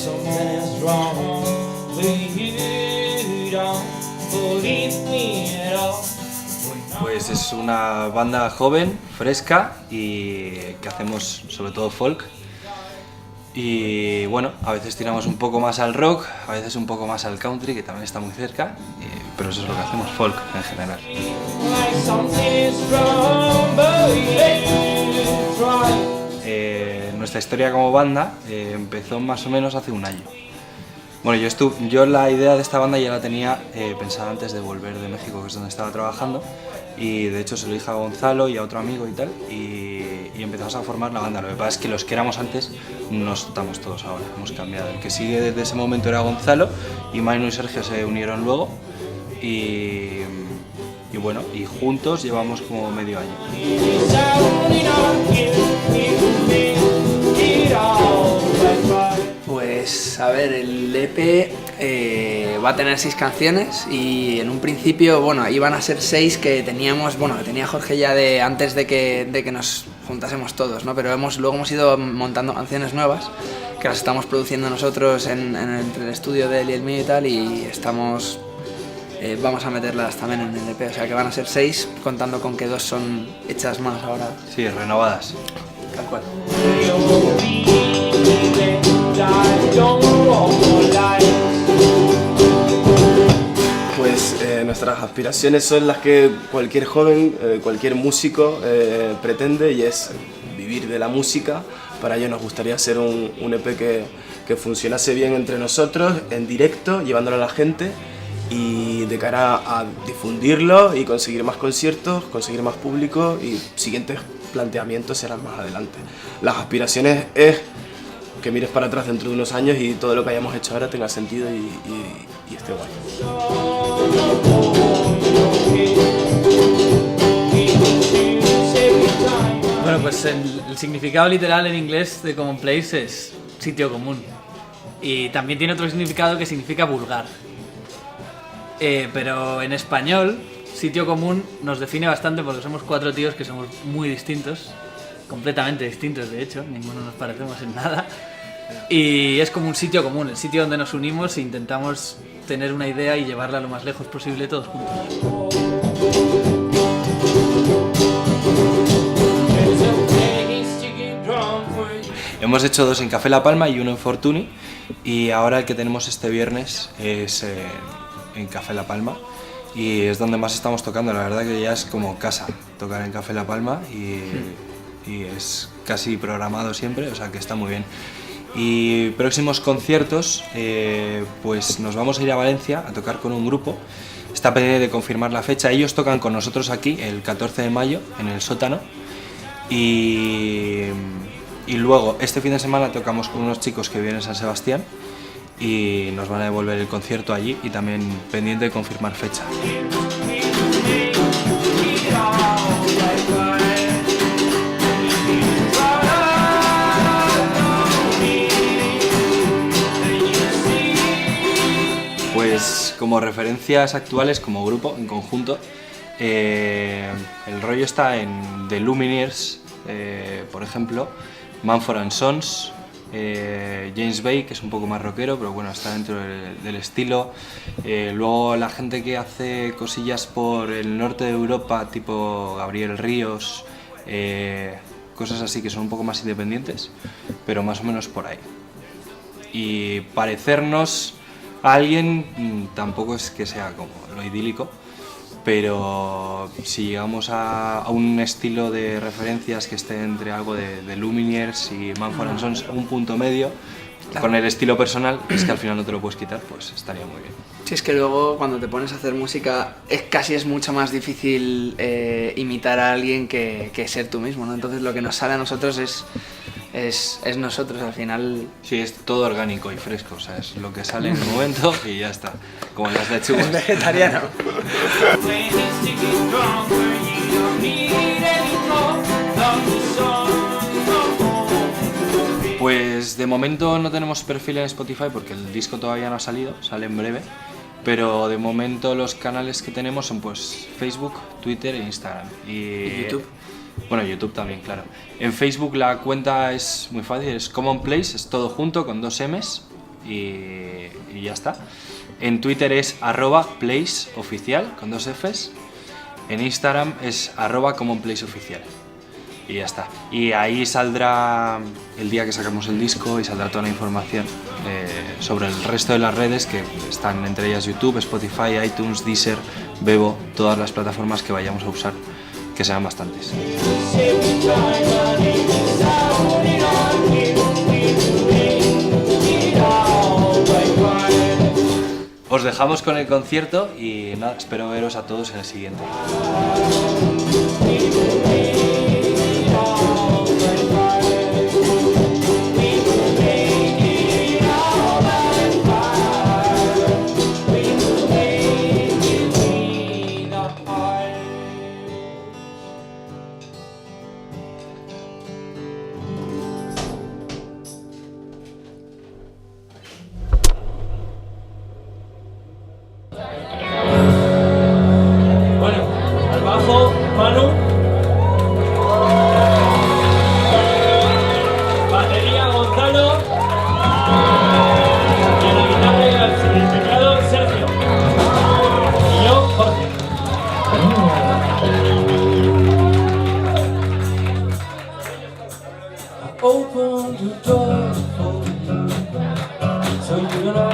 something's wrong with you, don't believe me at all. Pues es una banda joven, fresca y que hacemos sobre todo folk. Y bueno, a veces tiramos un poco más al rock, a veces un poco más al country, que también está muy cerca, pero eso es lo que hacemos, folk en general. Nuestra historia como banda empezó más o menos hace un año. Bueno, yo la idea de esta banda ya la tenía pensada antes de volver de México, que es donde estaba trabajando, y de hecho se lo dije a Gonzalo y a otro amigo y tal, y empezamos a formar la banda. Lo que pasa es que los que éramos antes no estamos todos ahora, hemos cambiado. El que sigue desde ese momento era Gonzalo, y Manu y Sergio se unieron luego, y bueno, y juntos llevamos como medio año. Pues a ver, el EP va a tener 6 canciones y en un principio, bueno, iban a ser 6 que teníamos, bueno, que tenía Jorge ya de antes de que nos juntásemos todos, ¿no? Pero luego hemos ido montando canciones nuevas que las estamos produciendo nosotros entre el estudio de él y el mío y tal, y vamos a meterlas también en el EP, o sea que van a ser 6, contando con que 2 son hechas más ahora. Sí, renovadas. Tal cual. Pues nuestras aspiraciones son las que cualquier joven, cualquier músico pretende, y es vivir de la música. Para ello nos gustaría hacer un EP que funcionase bien entre nosotros, en directo, llevándolo a la gente, y de cara a difundirlo y conseguir más conciertos, conseguir más público, y siguientes planteamientos serán más adelante. Las aspiraciones es que mires para atrás dentro de unos años y todo lo que hayamos hecho ahora tenga sentido y esté guay. Bueno, pues el significado literal en inglés de Common Place es sitio común. Y también tiene otro significado que significa vulgar. Pero en español, sitio común nos define bastante porque somos 4 tíos que somos muy distintos, completamente distintos de hecho, ninguno nos parecemos en nada. Y es como un sitio común, el sitio donde nos unimos e intentamos tener una idea y llevarla lo más lejos posible todos juntos. Hemos hecho 2 en Café La Palma y 1 en Fortuny, y ahora el que tenemos este viernes es en Café La Palma, y es donde más estamos tocando. La verdad que ya es como casa tocar en Café La Palma, y es casi programado siempre, o sea que está muy bien. Y próximos conciertos, pues nos vamos a ir a Valencia a tocar con un grupo. Está pendiente de confirmar la fecha. Ellos tocan con nosotros aquí el 14 de mayo en el sótano, y luego este fin de semana tocamos con unos chicos que viven en San Sebastián y nos van a devolver el concierto allí, y también pendiente de confirmar fecha. Pues como referencias actuales, como grupo, en conjunto, el rollo está en The Lumineers, por ejemplo, Mumford & Sons, James Bay, que es un poco más rockero, pero bueno, está dentro del estilo. Luego la gente que hace cosillas por el norte de Europa, tipo Gabriel Ríos, cosas así que son un poco más independientes, pero más o menos por ahí. Y parecernos a alguien tampoco es que sea como lo idílico, pero si llegamos a un estilo de referencias que esté entre algo de Lumineers y Mumford & Sons, un punto medio, claro, con el estilo personal, es que al final no te lo puedes quitar, pues estaría muy bien. Sí, es que luego cuando te pones a hacer música es mucho más difícil imitar a alguien que ser tú mismo, ¿no? Entonces lo que nos sale a nosotros es nosotros al final. Sí, es todo orgánico y fresco, o sea, es lo que sale en el momento y ya está, como las lechugas. Es vegetariano. Pues de momento no tenemos perfil en Spotify porque el disco todavía no ha salido, sale en breve, pero de momento los canales que tenemos son pues Facebook, Twitter e Instagram. ¿Y YouTube? Bueno, YouTube también, claro. En Facebook la cuenta es muy fácil, es Common Place, es todo junto con 2 M's, y ya está. En Twitter es @placeoficial con 2 Fs. En Instagram es @commonplaceoficial. Y ya está. Y ahí saldrá el día que sacamos el disco y saldrá toda la información sobre el resto de las redes, que están entre ellas YouTube, Spotify, iTunes, Deezer, Vevo, todas las plataformas que vayamos a usar, que sean bastantes. Os dejamos con el concierto y nada, espero veros a todos en el siguiente. Bueno, al bajo, Manu. Batería, Gonzalo. Y en la guitarra y el teclado, Sergio. Y yo, Jorge. Open the door, so you're gonna